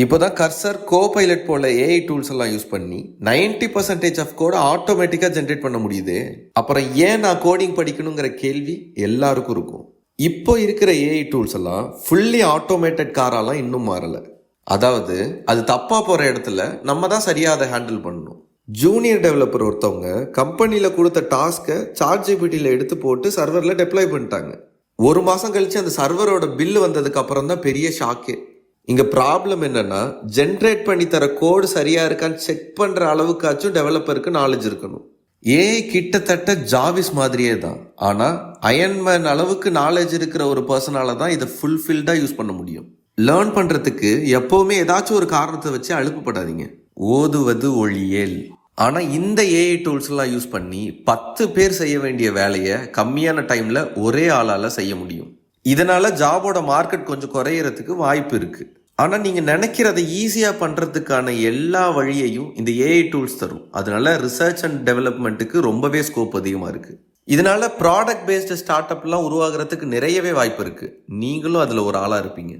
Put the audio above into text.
இப்போதான் cursor copilot போல AI tools எல்லாம் யூஸ் பண்ணி 90% ஆஃப் கோட ஆட்டோமேட்டிக்கா ஜென்ரேட் பண்ண முடியுது. அப்புறம் ஏன் நான் கோடிங் படிக்கணுங்கிற கேள்வி எல்லாருக்கும் இருக்கும். இப்போ இருக்கிற ஏஐ டூல்ஸ் எல்லாம் ஃபுல்லி ஆட்டோமேட்டட் காரெல்லாம் இன்னும் மாறல. அதாவது அது தப்பா போற இடத்துல நம்ம தான் சரியா அதை ஹேண்டில் பண்ணணும். ஜூனியர் டெவலப்பர் ஒருத்தவங்க கம்பெனியில கொடுத்த டாஸ்க்கை சாட்ஜிபிடியில் எடுத்து போட்டு சர்வர்ல டெப்ளாய் பண்ணிட்டாங்க. ஒரு மாசம் கழிச்சு அந்த சர்வரோட பில்லு வந்ததுக்கு அப்புறம் தான் பெரிய ஷாக்கே. இங்க ப்ராப்ளம் என்னன்னா, ஜென்ரேட் பண்ணி தர கோடு சரியா இருக்கான்னு செக் பண்ற அளவுக்காச்சும் டெவலப்பருக்கு நாலேஜ் இருக்கணும். ஏஐ கிட்டத்தட்ட ஜாவிஸ் மாதிரியே தான். ஆனா அயன்மேன் அளவுக்கு நாலேஜ் இருக்கிற ஒரு பர்சனால தான் இதை ஃபுல்ஃபில்டா யூஸ் பண்ண முடியும். லேர்ன் பண்றதுக்கு எப்பவுமே ஏதாச்சும் ஒரு காரணத்தை வச்சு அழுப்பப்படாதீங்க. ஓதுவது ஒழியேல். ஆனா இந்த ஏஐ டூல்ஸ் எல்லாம் யூஸ் பண்ணி 10 பேர் செய்ய வேண்டிய வேலையை கம்மியான டைம்ல ஒரே ஆளால செய்ய முடியும். இதனால ஜாபோட மார்க்கெட் கொஞ்சம் குறையறதுக்கு வாய்ப்பு இருக்கு. ஆனா நீங்க நினைக்கிறத ஈஸியா பண்றதுக்கான எல்லா வழியையும் இந்த ஏஐ டூல்ஸ் தரும். அதனால ரிசர்ச் அண்ட் டெவலப்மெண்ட்டுக்கு ரொம்பவே ஸ்கோப் அதிகமா இருக்கு. இதனால ப்ராடக்ட் பேஸ்டு ஸ்டார்ட் அப்லாம் உருவாகிறதுக்கு நிறையவே வாய்ப்பு இருக்கு. நீங்களும் அதுல ஒரு ஆளா இருப்பீங்க.